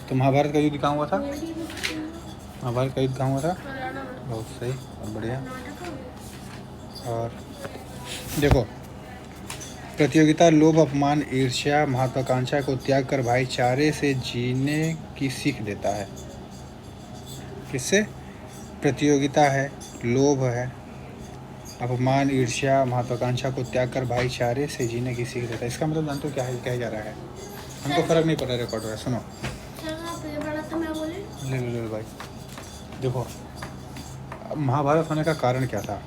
तो महाभारत का युद्ध कहाँ हुआ था? महाभारत का युद्ध कहाँ हुआ था? बहुत सही, बहुत बढ़िया। और देखो, प्रतियोगिता लोभ, अपमान, ईर्ष्या, महत्वाकांक्षा को त्याग कर भाईचारे से जीने की सीख देता है। किससे? प्रतियोगिता है, लोभ है, अपमान, ईर्ष्या, महत्वाकांक्षा को त्याग कर भाईचारे से जीने की सीख देता है। इसका मतलब जानते हो क्या है, क्या जा रहा है? हमको फर्क नहीं पड़ रहा, रिकॉर्ड हो रहा है। सुनो, ले भाई। देखो, महाभारत होने का कारण क्या था?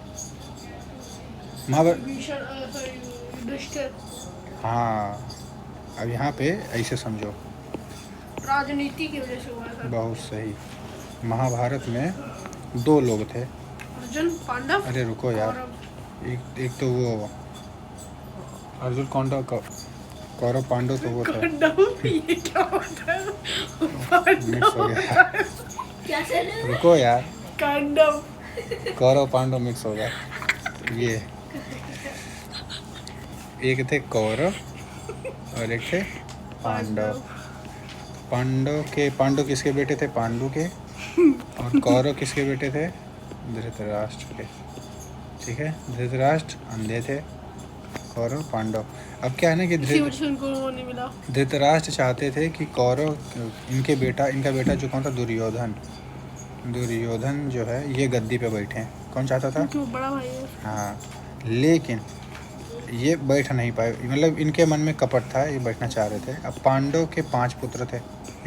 महाभारत, हाँ, अब यहाँ पे ऐसे समझो, राजनीति की वजह से हुआ था। बहुत सही। महाभारत में 2 लोग थे, अर्जुन, पांडव। अरे रुको यार, एक तो वो अर्जुन, कौरव, पांडव तो वो थे। ये क्या होता है? मिक्स हो गया। रुको यार, पांडव, कौरव पांडव मिक्स हो गया। ये एक थे कौरव और एक थे पांडव। पांडव किसके बेटे थे? पांडु के। और कौरव किसके बेटे थे? धृतराष्ट्र के। ठीक है, धृतराष्ट्र अंधे थे, कौरव पांडव। अब क्या है ना कि धृतराष्ट्र चाहते थे कि कौरव इनका बेटा जो कौन था? दुर्योधन जो है ये गद्दी पे बैठे। कौन चाहता था? बड़ा भाई है। हाँ, लेकिन ये बैठ नहीं पाए, मतलब इनके मन में कपट था, ये बैठना चाह रहे थे। अब पांडव के 5 पुत्र थे,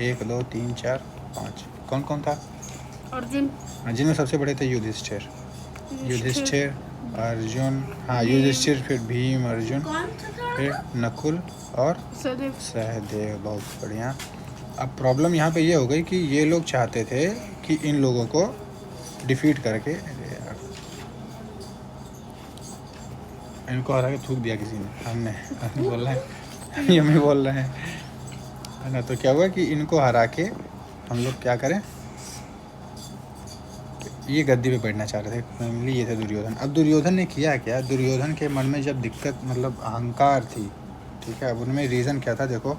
1 2 3 4 5। कौन कौन था? अर्जुन, जिनमें सबसे बड़े थे युधिष्ठिर, अर्जुन, हाँ युधिष्ठिर, फिर भीम, अर्जुन, फिर नकुल और सहदेव। बहुत बढ़िया। अब प्रॉब्लम यहाँ पे ये हो गई कि ये लोग चाहते थे कि इन लोगों को डिफीट करके, इनको हरा के थूक दिया किसी ने, हमने बोल रहे हैं, हम ही बोल रहे हैं, है ना। तो क्या हुआ कि इनको हरा के हम लोग क्या करें, ये गद्दी पे बैठना चाह रहे थे, फैमिली ये थे दुर्योधन। अब दुर्योधन ने किया क्या? दुर्योधन के मन में जब दिक्कत, मतलब अहंकार थी, ठीक है। अब उनमें रीज़न क्या था? देखो,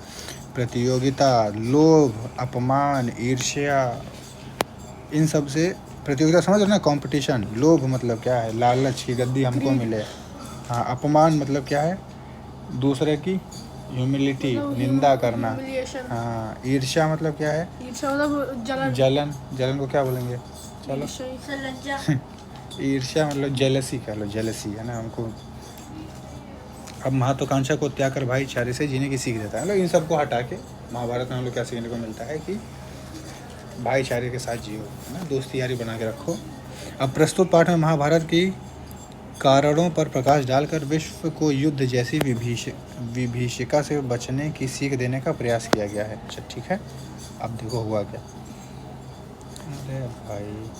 प्रतियोगिता, लोभ, अपमान, ईर्ष्या, इन सब से, प्रतियोगिता समझ रहे ना, कंपटीशन। लोभ मतलब क्या है? लालच की गद्दी हमको मिले। हाँ, अपमान मतलब क्या है? दूसरे की ह्यूमिलिटी, निंदा करना। हाँ, ईर्ष्या मतलब क्या है? जलन को क्या बोलेंगे? चलो, ईर्ष्या मतलब जेलसी कह लो, जेलसी, है ना हमको। अब महत्वाकांक्षा को त्याग कर भाईचारे से जीने की सीख देता है। मतलब इन सबको हटा के महाभारत में हम लोग क्या सीखने को मिलता है कि भाईचारे के साथ जियो, है ना, दोस्ती यारी बना के रखो। अब प्रस्तुत पाठ में महाभारत की कारणों पर प्रकाश डालकर विश्व को युद्ध जैसी विभीषिका से बचने की सीख देने का प्रयास किया गया है। अच्छा ठीक है, अब देखो हुआ क्या। अरे भाई,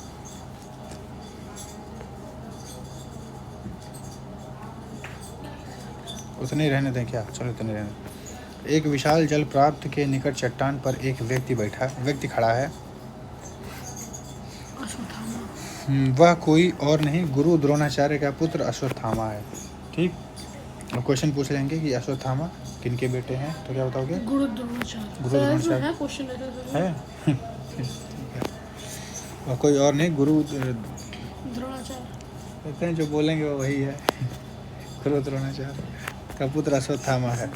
उतने ही रहने दें क्या? चलो उतने रहने। एक विशाल जल प्राप्त के निकट चट्टान पर एक व्यक्ति खड़ा है। वह कोई और नहीं, गुरु द्रोणाचार्य का पुत्र अश्वत्थामा है। ठीक, अब क्वेश्चन पूछ लेंगे कि अश्वत्थामा किनके बेटे हैं, तो क्या बताओगे? गुरु द्रोणाचार्य है। वह कोई और नहीं, गुरु द्रोणाचार्य कहते हैं, जो बोलेंगे वो वही है। गुरु द्रोणाचार्य का पुत्र अश्वत्थामा है।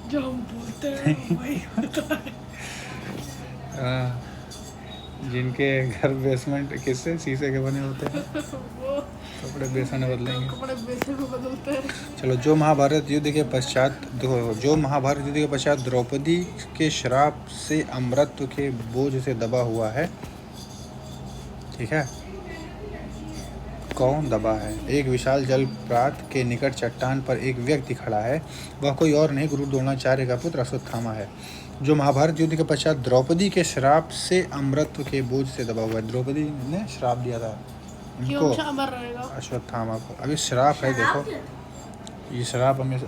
जो हम बोलते हैं वही होता है। जिनके घर बेसमेंट किससे शीशे के बने होते हैं, कपड़े बेसन में बदलते हैं। चलो, जो महाभारत युद्ध के पश्चात, देखो, जो महाभारत युद्ध के पश्चात द्रौपदी के श्राप से अमृतत्व के बोझ से दबा हुआ है। ठीक है, कौन दबा है? एक विशाल जल प्रात के निकट चट्टान पर एक व्यक्ति खड़ा है। वह कोई और नहीं, गुरु द्रोणाचार्य का पुत्र अश्वत्थामा है, जो महाभारत युद्ध के पश्चात द्रौपदी के श्राप से अमृतत्व के बोझ से दबा हुआ है। द्रौपदी ने श्राप दिया था इनको, अश्वत्थामा को। अभी श्राप है, देखो ये श्राप, हमें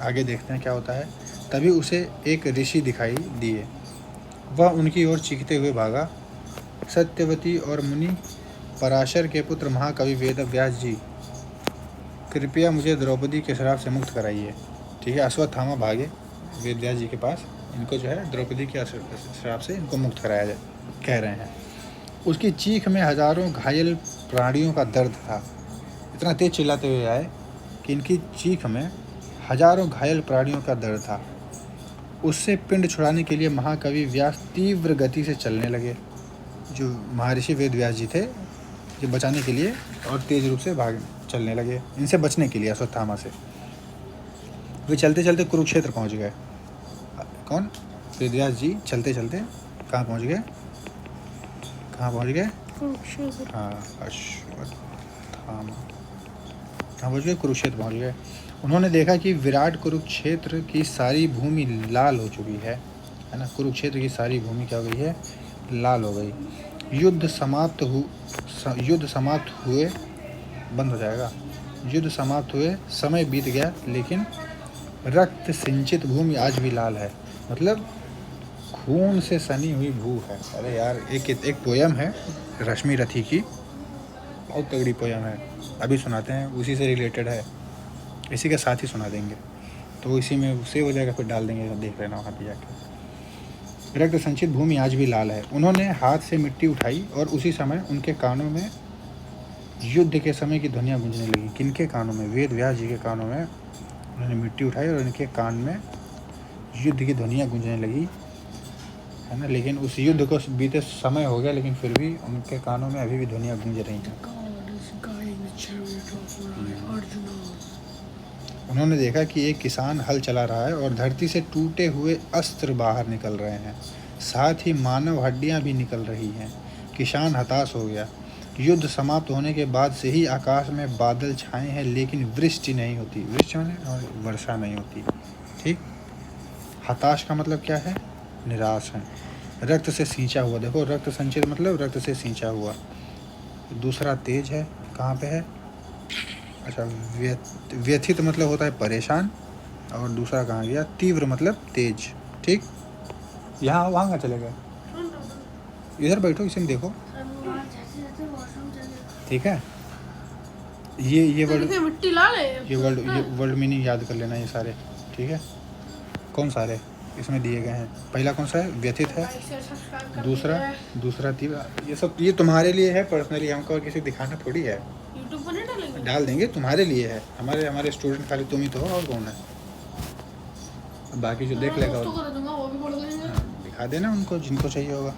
आगे देखते हैं क्या होता है। तभी उसे एक ऋषि दिखाई दिए। वह उनकी ओर चीखते हुए भागा। सत्यवती और मुनि पराशर के पुत्र महाकवि वेद व्यास जी, कृपया मुझे द्रौपदी के श्राप से मुक्त कराइए। ठीक है, अश्वत्थामा भागे वेद व्यास जी के पास इनको जो है द्रौपदी के श्राप से इनको मुक्त कराया जाए, कह रहे हैं। उसकी चीख में हजारों घायल प्राणियों का दर्द था। इतना तेज चिल्लाते हुए आए कि इनकी चीख में हजारों घायल प्राणियों का दर्द था। उससे पिंड छुड़ाने के लिए महाकवि व्यास तीव्र गति से चलने लगे। जो महर्षि वेद व्यास जी थे, ये बचाने के लिए और तेज रूप से चलने लगे, इनसे बचने के लिए अश्वत्थामा से। वे चलते चलते कुरुक्षेत्र पहुंच गए। कौन? वेद व्यास जी चलते चलते कहाँ पहुंच गए? कहाँ पहुंच गए? हाँ, अश्वत्थामा कहाँ पहुंच गए? कुरुक्षेत्र पहुंच गए। उन्होंने देखा कि विराट कुरुक्षेत्र की सारी भूमि लाल हो चुकी है ना। कुरुक्षेत्र की सारी भूमि क्या हो गई है? लाल हो गई। युद्ध समाप्त हुए बंद हो जाएगा। युद्ध समाप्त हुए समय बीत गया, लेकिन रक्त सिंचित भूमि आज भी लाल है। मतलब खून से सनी हुई भू है। अरे यार, एक पोयम है रश्मि रथी की, बहुत तगड़ी पोयम है, अभी सुनाते हैं, उसी से रिलेटेड है, इसी के साथ ही सुना देंगे, तो इसी में सेव हो जाएगा, फिर डाल देंगे, देख लेना वहाँ पे जाके। रक्त संचित भूमि आज भी लाल है। उन्होंने हाथ से मिट्टी उठाई और उसी समय उनके कानों में युद्ध के समय की ध्वनियाँ गूंजने लगी। किनके कानों में? वेद व्यास जी के कानों में उन्होंने मिट्टी उठाई और उनके कान में युद्ध की ध्वनियाँ गूंजने लगी, है ना। लेकिन उस युद्ध को बीते समय हो गया, लेकिन फिर भी उनके कानों में अभी भी ध्वनियाँ गूंज रही हैं। उन्होंने देखा कि एक किसान हल चला रहा है और धरती से टूटे हुए अस्त्र बाहर निकल रहे हैं, साथ ही मानव हड्डियां भी निकल रही हैं। किसान हताश हो गया। युद्ध समाप्त होने के बाद से ही आकाश में बादल छाए हैं, लेकिन वृष्टि नहीं होती। वृष्टि माने वर्षा नहीं होती, ठीक। हताश का मतलब क्या है? निराश है। रक्त से सींचा हुआ, देखो रक्त संचित मतलब रक्त से सींचा हुआ। दूसरा तेज है, कहाँ पे है? अच्छा, व्यथित मतलब होता है परेशान, और दूसरा कहाँ गया? तीव्र मतलब तेज, ठीक। यहाँ वहाँ कहाँ चले गए? इधर बैठो, इसे में देखो, ठीक है। ये वर्ड, मिट्टी लाल है। ये वर्ड मीनिंग याद कर लेना, ये सारे, ठीक है। कौन सारे इसमें दिए गए हैं? पहला कौन सा है? व्यथित है। दूसरा तीव्र। ये सब ये तुम्हारे लिए है पर्सनली, हमको और किसी दिखाना थोड़ी है। यूट्यूब पर नहीं डालेंगे? डाल देंगे, तुम्हारे लिए है। हमारे स्टूडेंट खाली तुम ही तो हो, और कौन है? बाकी जो देख लेगा दिखा देना उनको, जिनको चाहिए होगा।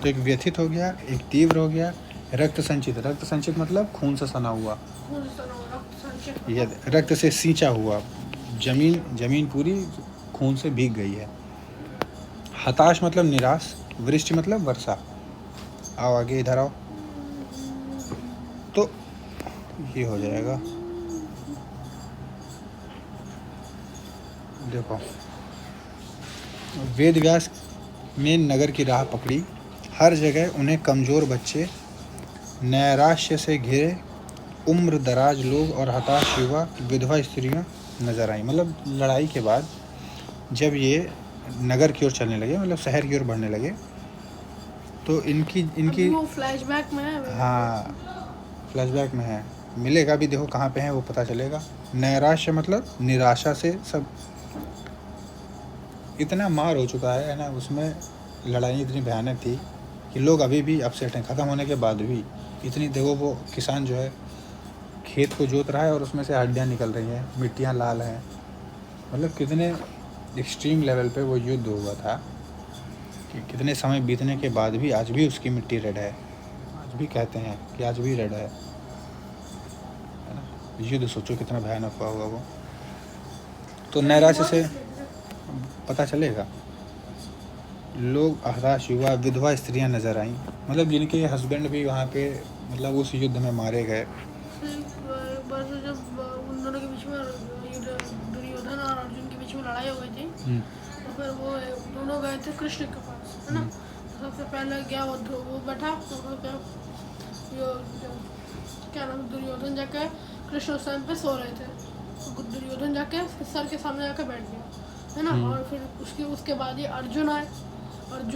तो एक व्यथित हो गया, एक तीव्र हो गया। रक्त संचित मतलब खून से सना हुआ, ये रक्त से सींचा हुआ। जमीन पूरी खून से भीग गई है। हताश मतलब निराश। वृष्टि मतलब वर्षा। आओ आगे, इधर आओ, तो ये हो जाएगा। देखो, वेद व्यास ने नगर की राह पकड़ी। हर जगह उन्हें कमज़ोर बच्चे, नैराश्य से घिरे उम्र दराज लोग और हताश युवा, विधवा स्त्रियां नजर आई। मतलब लड़ाई के बाद जब ये नगर की ओर चलने लगे, मतलब शहर की ओर बढ़ने लगे, तो इनकी वो फ्लैशबैक में है। हाँ, फ्लैशबैक में है, मिलेगा भी, देखो कहाँ पे है वो पता चलेगा। नैराश्य मतलब निराशा से, सब इतना मार हो चुका है ना, उसमें लड़ाई इतनी भयानक थी कि लोग अभी भी अपसेट हैं, ख़त्म होने के बाद भी। इतनी, देखो वो किसान जो है खेत को जोत रहा है और उसमें से हड्डियाँ निकल रही हैं, मिट्टियाँ लाल हैं। मतलब कितने एक्सट्रीम लेवल पे वो युद्ध हुआ था कि कितने समय बीतने के बाद भी आज भी उसकी मिट्टी रेड है। आज भी कहते हैं कि आज भी रेड है ना। युद्ध सोचो कितना भयानक हुआ होगा वो। तो नैराश्य से पता चलेगा। लोग हताश युवा, विधवा स्त्रियां नजर आईं, मतलब जिनके हस्बैंड भी वहाँ पे मतलब उस युद्ध में मारे गए। जब उन दोनों के बीच में दुर्योधन और अर्जुन के बीच में लड़ाई हो गई थी, तो फिर वो दोनों गए थे कृष्ण के पास, है ना। तो सबसे पहले गया वो बैठा, तो क्या नाम, दुर्योधन जाके, कृष्ण उस टाइम पे सो रहे थे, तो दुर्योधन जाके सर के सामने जाके बैठ गया, है ना। और फिर उसके बाद ही अर्जुन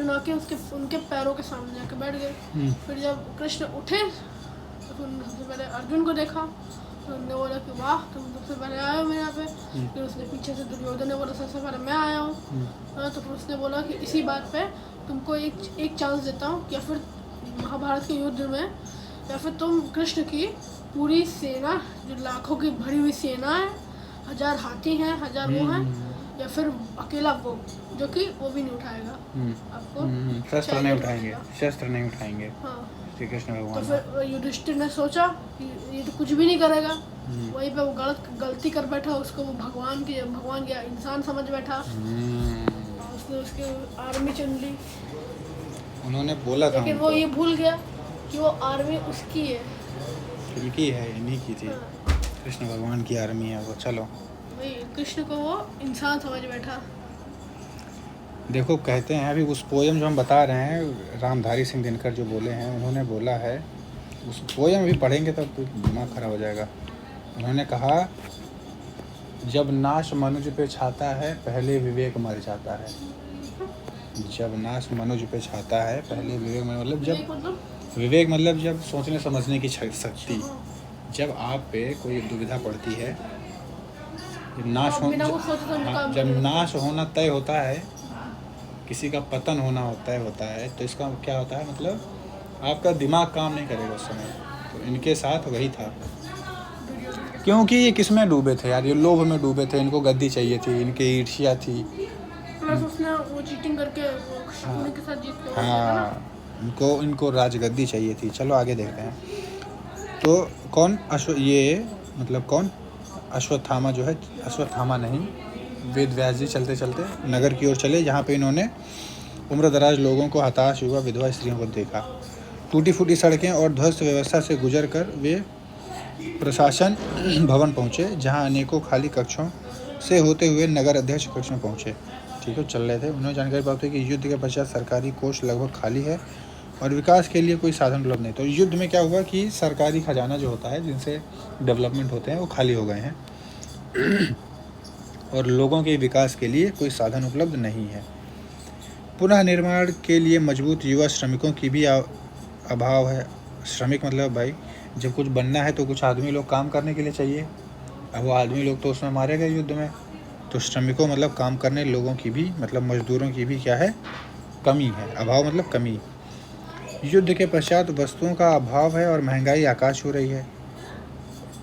आके उनके पैरों के सामने जाके बैठ गए। फिर जब कृष्ण उठे तो सबसे पहले अर्जुन को देखा, तो उन्होंने बोला कि वाह तुम सबसे पहले आए हो मेरे यहाँ पे। फिर उसने पीछे से दुर्योधन ने बोला सबसे पहले मैं आया हूँ। तो फिर उसने बोला कि इसी बात पे तुमको एक चांस देता हूँ, या फिर महाभारत के युद्ध में, या फिर तुम कृष्ण की पूरी सेना, जो लाखों की भरी हुई सेना है, 1000 हाथी हैं, 1000 वो हैं, या फिर अकेला वो, जो कि वो भी नहीं उठाएगा आपको, शस्त्र नहीं उठाएंगे, शस्त्र नहीं उठाएंगे हाँ। श्री कृष्ण तो भगवान। फिर युधिष्ठिर ने सोचा कि ये तो कुछ भी नहीं करेगा। वहीं पे वो गलती कर बैठा, उसको वो भगवान या इंसान समझ बैठा। और उसने उसकी आर्मी चुन ली, उन्होंने बोला था लेकिन वो ये भूल गया कि वो आर्मी उसकी है, इनकी है, इन्हीं की थी। हाँ। कृष्ण भगवान की आर्मी है वो। चलो वही कृष्ण को वो इंसान समझ बैठा। देखो, कहते हैं अभी उस पोयम जो हम बता रहे हैं, रामधारी सिंह दिनकर जो बोले हैं, उन्होंने बोला है, उस पोयम अभी पढ़ेंगे तब तो दिमाग खराब हो जाएगा। उन्होंने कहा, जब नाश मनुज पे छाता है पहले विवेक मर जाता है। जब नाश मनुज पे छाता है पहले विवेक मर, मतलब जब विवेक मतलब जब सोचने समझने की शक्ति, जब आप पे कोई दुविधा पड़ती है, जब नाश हो, जब नाश होना तय होता है, किसी का पतन होना होता है, तो इसका क्या होता है, मतलब आपका दिमाग काम नहीं करेगा उस समय। तो इनके साथ वही था, क्योंकि ये किस में डूबे थे यार, ये लोभ में डूबे थे, इनको गद्दी चाहिए थी, इनकी ईर्ष्या थी। उसने वो चीटिंग करके वो के साथ जीत के, हाँ, इनको राजगद्दी चाहिए थी। चलो आगे देखते हैं। तो कौन कौन अश्वत्थामा जो है, अश्वत्थामा नहीं, वेद व्यास जी चलते चलते नगर की ओर चले, जहाँ पे इन्होंने उम्रदराज लोगों को, हताश युवा विधवा स्त्रियों को देखा। टूटी फूटी सड़कें और ध्वस्त व्यवस्था से गुजर कर वे प्रशासन भवन पहुँचे, जहाँ अनेकों खाली कक्षों से होते हुए नगर अध्यक्ष कक्ष में पहुँचे। ठीक है, चल रहे थे। उन्होंने जानकारी प्राप्त हुई कि युद्ध के पश्चात सरकारी कोष लगभग खाली है और विकास के लिए कोई साधन उपलब्ध नहीं। तो युद्ध में क्या हुआ कि सरकारी खजाना जो होता है, जिनसे डेवलपमेंट होते हैं, वो खाली हो गए हैं और लोगों के विकास के लिए कोई साधन उपलब्ध नहीं है। पुनः निर्माण के लिए मजबूत युवा श्रमिकों की भी अभाव है। श्रमिक मतलब भाई, जब कुछ बनना है तो कुछ आदमी लोग काम करने के लिए चाहिए। अब वो आदमी लोग तो उसमें मारे गए युद्ध में, तो श्रमिकों मतलब काम करने लोगों की भी, मतलब मजदूरों की भी क्या है, कमी है। अभाव मतलब कमी। युद्ध के पश्चात वस्तुओं का अभाव है और महंगाई आकाश छू रही है।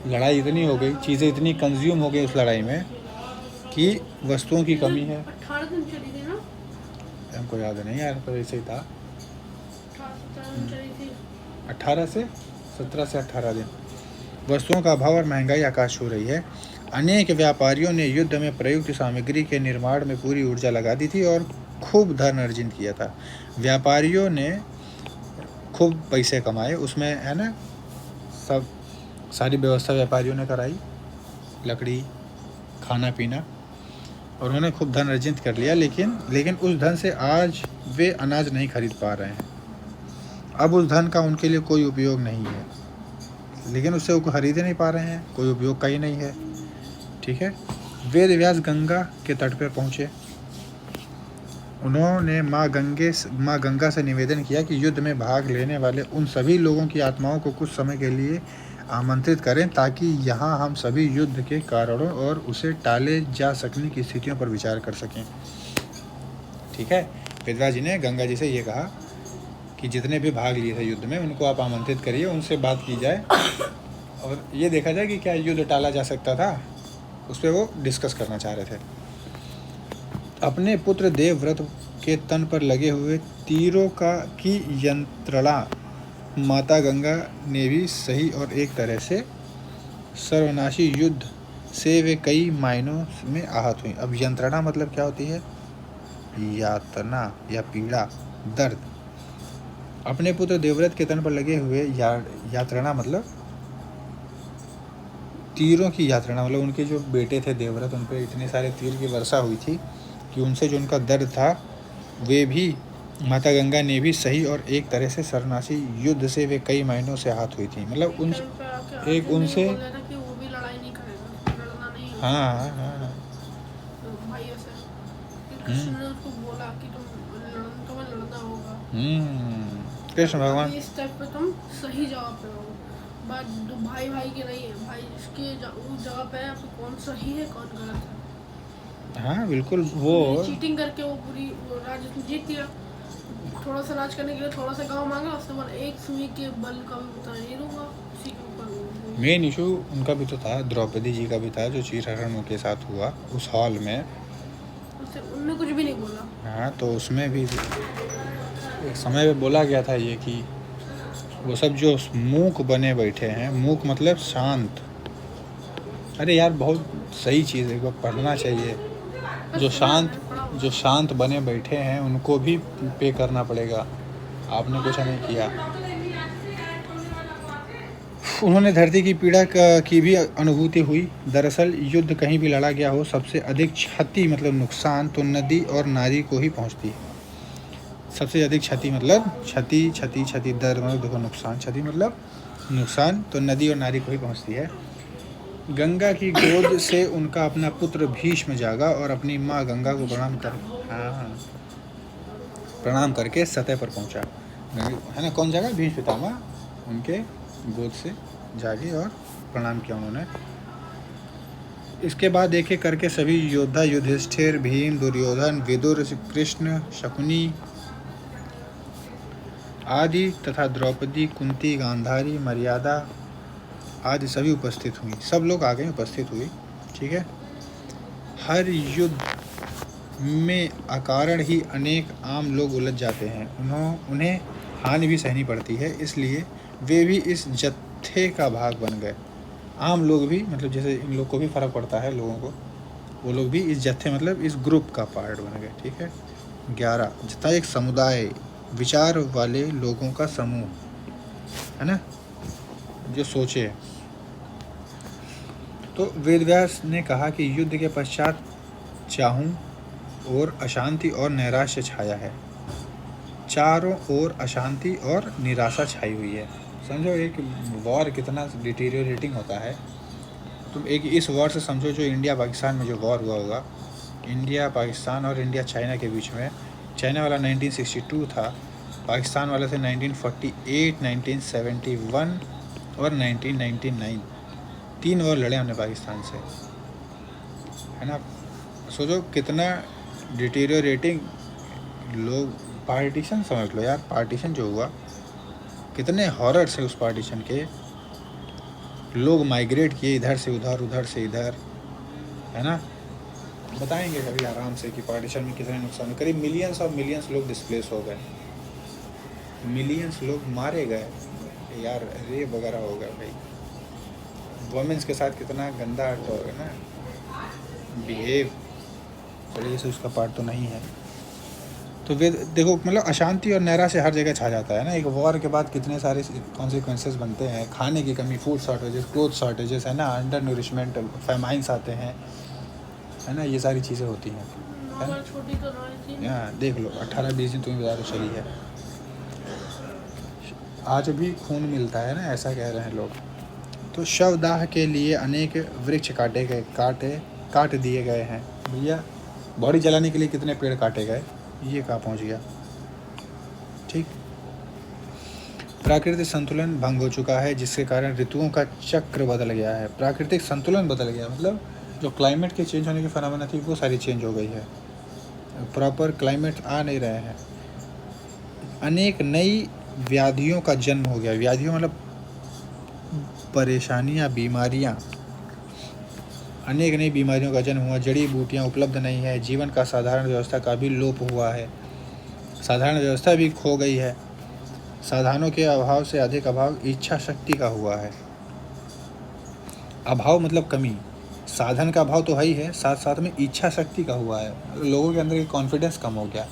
लड़ाई इतनी हो गई, चीज़ें इतनी कंज्यूम हो गई उस लड़ाई में कि वस्तुओं की कमी है। 18 दिन चली थी ना, हमको याद नहीं यार, पर ऐसे ही था। 18 से 18 दिन। वस्तुओं का अभाव और महंगाई आकाश छू रही है। अनेक व्यापारियों ने युद्ध में प्रयुक्त सामग्री के निर्माण में पूरी ऊर्जा लगा दी थी और खूब धन अर्जित किया था। व्यापारियों ने खूब पैसे कमाए उसमें, है ना, सब सारी व्यवस्था व्यापारियों ने कराई, लकड़ी, खाना पीना, और उन्होंने खूब धन अर्जित कर लिया। लेकिन उस धन से आज वे अनाज नहीं खरीद पा रहे हैं। अब उस धन का उनके लिए कोई उपयोग नहीं है, लेकिन उससे वो खरीद नहीं पा रहे हैं, कोई उपयोग का ही नहीं है। ठीक है। वेद व्यास गंगा के तट पर पहुँचे। उन्होंने माँ गंगा से निवेदन किया कि युद्ध में भाग लेने वाले उन सभी लोगों की आत्माओं को कुछ समय के लिए आमंत्रित करें, ताकि यहाँ हम सभी युद्ध के कारणों और उसे टाले जा सकने की स्थितियों पर विचार कर सकें। ठीक है। वेदव्यास जी ने गंगा जी से ये कहा कि जितने भी भाग लिए थे युद्ध में, उनको आप आमंत्रित करिए, उनसे बात की जाए और ये देखा जाए कि क्या युद्ध टाला जा सकता था। उस पर वो डिस्कस करना चाह रहे थे। अपने पुत्र देवव्रत के तन पर लगे हुए तीरों की यंत्रणा माता गंगा ने भी सही और एक तरह से सर्वनाशी युद्ध से वे कई मायनों में आहत हुई। अब यंत्रणा मतलब क्या होती है? यातना या पीड़ा, दर्द। अपने पुत्र देवव्रत के तन पर लगे हुए यात्रणा मतलब तीरों की यात्रा, मतलब उनके जो बेटे थे देवव्रत, उन पर इतने सारे तीर की वर्षा हुई थी कि उनसे जो उनका दर्द था, वे भी माता गंगा ने भी सही और एक तरह से सरनाशी युद्ध से वे कई महीनों से आहत हुई थी। मतलब उनसे हाँ कृष्ण भगवान इस टाइप पे तुम सही जवाब पे हो, बात भाई भाई की नहीं है, भाई इसके उस जगह पे है, कौन सही है कौन गलत है। हाँ बिल्कुल, वो चीटिंग करके वो पूरी राज जीत लिया। थोड़ा सा राज करने के लिए थोड़ा सा गांव मांगा, उसके बाद एक सुई के बल का भी पता नहीं दूंगा, उसी के ऊपर मेन इशू उनका भी तो था, द्रौपदी जी का भी था, जो चीरहरण के साथ हुआ उस हॉल में। उससे उनने कुछ भी नहीं बोला। हाँ तो उसमें भी एक समय पे बोला गया था ये कि वो सब जो मूक बने बैठे हैं, मूक मतलब शांत। अरे यार बहुत सही चीज़ है, एक बार पढ़ना चाहिए। जो शांत बने बैठे हैं उनको भी पे करना पड़ेगा, आपने कुछ नहीं किया। उन्होंने धरती की पीड़ा की भी अनुभूति हुई। दरअसल युद्ध कहीं भी लड़ा गया हो, सबसे अधिक क्षति मतलब नुकसान तो नदी और नारी को ही पहुंचती है। सबसे अधिक क्षति मतलब क्षति दर्द मतलब देखो, नुकसान, क्षति मतलब नुकसान तो नदी और नारी को ही पहुंचती है। गंगा की गोद से उनका अपना पुत्र भीष्म जागा और अपनी माँ गंगा को प्रणाम करके सतह पर पहुंचा, है ना। कौन जागा? भीष्म पितामह उनके गोद से जागे और प्रणाम किया उन्होंने। इसके बाद देखे करके सभी योद्धा, युधिष्ठिर, भीम, दुर्योधन, विदुर, कृष्ण, शकुनी आदि तथा द्रौपदी, कुंती, गांधारी, मर्यादा आदि सभी उपस्थित हुई। सब लोग आ गए, उपस्थित हुई, ठीक है। हर युद्ध में अकारण ही अनेक आम लोग उलझ जाते हैं, उन्हें हानि भी सहनी पड़ती है, इसलिए वे भी इस जत्थे का भाग बन गए। आम लोग भी मतलब जैसे इन लोग को भी फर्क पड़ता है लोगों को, वो लोग भी इस जत्थे मतलब इस ग्रुप का पार्ट बन गए, ठीक है। 11 जत्था एक समुदाय, विचार वाले लोगों का समूह, है ना, जो सोचे। तो वेदव्यास ने कहा कि युद्ध के पश्चात चारों ओर अशांति और नैराश्य छाया है। चारों ओर अशांति और निराशा छाई हुई है। समझो एक वॉर कितना डिटीरियोरेटिंग होता है। तुम एक इस वॉर से समझो जो इंडिया पाकिस्तान में जो वॉर हुआ होगा, इंडिया पाकिस्तान और इंडिया चाइना के बीच में। चाइना वाला 1962 था, पाकिस्तान वाले थे 1948, 1971 और 1999। 3 वॉर लड़े हमने पाकिस्तान से, है ना। सोचो कितना डिटीरियोरेटिंग लोग। पार्टीशन समझ लो यार, पार्टीशन जो हुआ, कितने हॉरर्स है उस पार्टीशन के। लोग माइग्रेट किए इधर से उधर, उधर से इधर, है ना। बताएंगे कभी आराम से कि पार्टीशन में कितने नुकसान हुए। करीब मिलियंस और मिलियंस लोग डिस्प्लेस हो गए, मिलियंस लोग मारे गए यार, रेप वगैरह हो गया भाई। वुमेन्स के साथ कितना गंदा हो गया ना बिहेव। चलिए से उसका पार्ट तो नहीं है। तो वे देखो मतलब अशांति और नैराश्य हर जगह छा जाता है ना। एक वॉर के बाद कितने सारे कॉन्सिक्वेंसेस बनते हैं, खाने की कमी, फूड शॉर्टेजेस, क्लोथ शॉर्टेजेस, है ना, अंडर न्यूरिशमेंट, फेमाइंस आते हैं, है ना, ये सारी चीज़ें होती हैं। छोटी तो हाँ देख लो 18-20 दिन तुम्हें बता दो चली है। आज भी खून मिलता है ना, ऐसा कह रहे हैं लोग। तो शवदाह के लिए अनेक वृक्ष काट दिए गए हैं। भैया बॉडी जलाने के लिए कितने पेड़ काटे गए, ये कहाँ पहुँच गया, ठीक। प्राकृतिक संतुलन भंग हो चुका है, जिसके कारण ऋतुओं का चक्र बदल गया है। प्राकृतिक संतुलन बदल गया मतलब जो क्लाइमेट के चेंज होने की फिनोमेना थी वो सारी चेंज हो गई है। प्रॉपर क्लाइमेट आ नहीं रहे हैं। अनेक नई व्याधियों का जन्म हो गया। व्याधियों मतलब परेशानियाँ, बीमारियाँ। अनेक नई बीमारियों का जन्म हुआ। जड़ी बूटियाँ उपलब्ध नहीं है। जीवन का साधारण व्यवस्था का भी लोप हुआ है। साधारण व्यवस्था भी खो गई है। साधनों के अभाव से अधिक अभाव इच्छा शक्ति का हुआ है। अभाव मतलब कमी, साधन का अभाव तो है ही है, साथ साथ में इच्छा शक्ति का हुआ है। लोगों के अंदर की कॉन्फिडेंस कम हो गया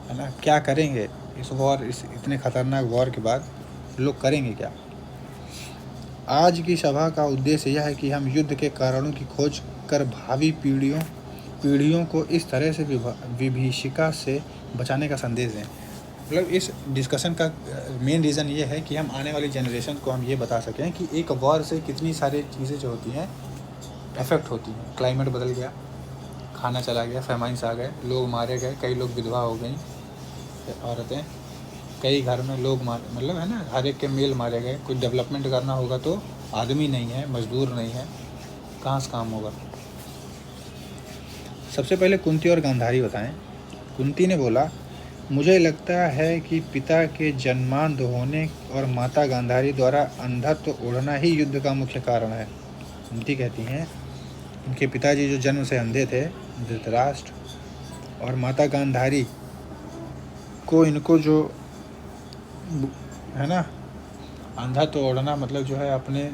है ना। क्या करेंगे इस वॉर, इस इतने खतरनाक वॉर के बाद लोग करेंगे क्या। आज की सभा का उद्देश्य यह है कि हम युद्ध के कारणों की खोज कर भावी पीढ़ियों को इस तरह से विभीषिका से बचाने का संदेश दें। मतलब इस डिस्कशन का मेन रीज़न ये है कि हम आने वाली जनरेशन को हम ये बता सकें कि एक वॉर से कितनी सारी चीज़ें जो होती हैं अफेक्ट होती हैं। क्लाइमेट बदल गया, खाना चला गया, फेमाइंस आ गए, लोग मारे गए, कई लोग विधवा हो गई औरतें, कई घर में लोग मतलब है ना, हर एक के मेल मारे गए। कुछ डेवलपमेंट करना होगा तो आदमी नहीं है, मजदूर नहीं है, कहाँ से काम होगा। सबसे पहले कुंती और गांधारी बताएं। कुंती ने बोला, मुझे लगता है कि पिता के जन्मांध होने और माता गांधारी द्वारा अंधत्व ओढ़ना ही युद्ध का मुख्य कारण है। कुंती कहती हैं, उनके पिताजी जो जन्म से अंधे थे, धृतराष्ट्र, और माता गांधारी को इनको जो है ना अंधत्व ओढ़ना, मतलब जो है अपने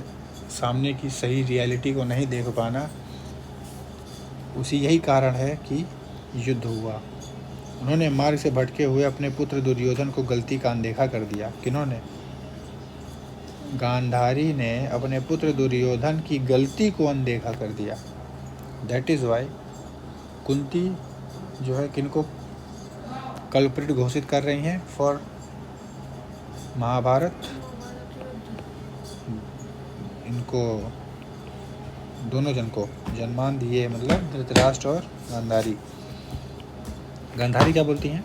सामने की सही रियलिटी को नहीं देख पाना, उसी यही कारण है कि युद्ध हुआ। उन्होंने मार्ग से भटके हुए अपने पुत्र दुर्योधन को गलती का अनदेखा कर दिया। किन्होंने? गांधारी ने अपने पुत्र दुर्योधन की गलती को अनदेखा कर दिया। दैट इज़ वाई कुंती जो है किनको कल्प्रिट घोषित कर रही हैं फॉर महाभारत। इनको दोनों जन को जन्मान दिए, मतलब धृतराष्ट्र और गांधारी। गांधारी क्या बोलती हैं?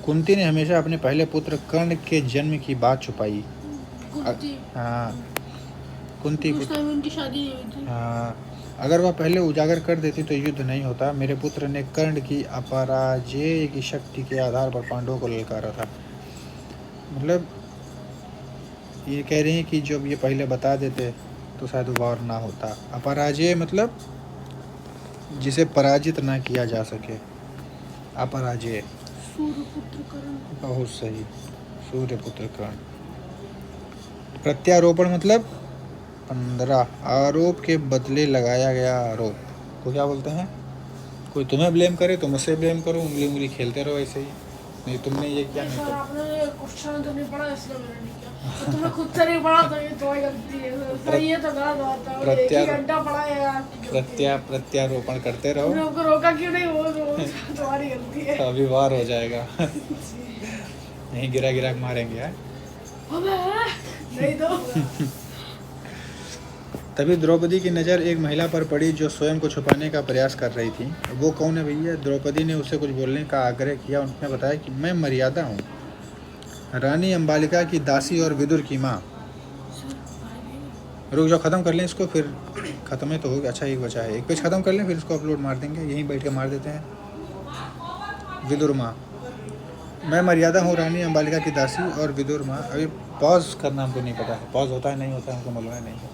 कुंती ने हमेशा अपने पहले पुत्र कर्ण के जन्म की बात छुपाई। हाँ, कुंती उनकी शादी नहीं हुई थी। हाँ, अगर वह पहले उजागर कर देती तो युद्ध नहीं होता। मेरे पुत्र ने कर्ण की अपराजेय की शक्ति के आधार पर पांडवों को ललकारा था। मतलब ये कह रही हैं कि जब ये पहले बता देते तो शायद वार ना होता। अपराजेय मतलब जिसे पराजित ना किया जा सके, अपराजेय। सूर्यपुत्र कर्ण। बहुत सही, सूर्यपुत्र कर्ण। प्रत्यारोपण मतलब 15 आरोप के बदले लगाया गया आरोप को क्या बोलते हैं? कोई तुम्हें ब्लेम करे तो मुझसे ब्लेम करो, उंगली उंगली खेलते रहो ऐसे ही। नहीं तुमने ये किया, नहीं सर तो आपने ये क्वेश्चन तो नहीं पढ़ा इसलिए मैंने नहीं किया। तुम्हें खुद से नहीं पढ़ा तो ये तुम्हारी गलती है सर। ये तो गलत बात है। एक ही घंटा पढ़ा है यार। प्रत्यारोपण करते रहो। उनको रोका क्यों नहीं? वो तुम्हारी गलती है। अभी वार हो जाएगा। नहीं गिरा गिरा के मारेंगे यार। नहीं तो तभी द्रौपदी की नज़र एक महिला पर पड़ी जो स्वयं को छुपाने का प्रयास कर रही थी। वो कौन है भैया? द्रौपदी ने उससे कुछ बोलने का आग्रह किया। उन्होंने बताया कि मैं मर्यादा हूँ, रानी अंबालिका की दासी और विदुर की माँ। रुक जाओ, ख़त्म कर लें इसको, फिर ख़त्म है तो हो गया। अच्छा एक बचा है, एक पेज ख़त्म कर लें फिर इसको अपलोड मार देंगे, यहीं बैठ के मार देते हैं। विदुर माँ, मैं मर्यादा हूँ, रानी अंबालिका की दासी और विदुर माँ। अभी पॉज करना हमको नहीं पता है, पॉज होता है नहीं होता है हमको मालूम है नहीं।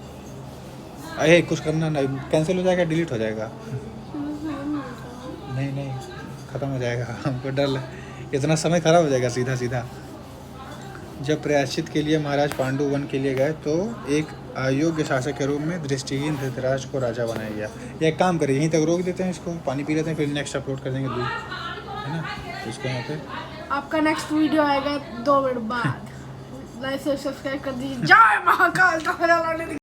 अरे कुछ करना नहीं, कैंसिल हो जाएगा, डिलीट हो जाएगा। नहीं नहीं ख़त्म हो जाएगा, हमको डर लग, इतना समय खराब हो जाएगा सीधा सीधा। जब प्रायश्चित के लिए महाराज पांडु वन के लिए गए तो एक अयोग्य शासक के रूप में दृष्टिहीन धृतराष्ट्र को राजा बनाया गया। ये एक काम करिए, यहीं तक रोक देते हैं इसको, पानी पी लेते हैं, फिर नेक्स्ट अपलोड कर देंगे दूध, है ना। तो इसको यहाँ पे आपका नेक्स्ट वीडियो आएगा 2 मिनट बाद। लाइक सब्सक्राइब कर दीजिए। जय महाकाल।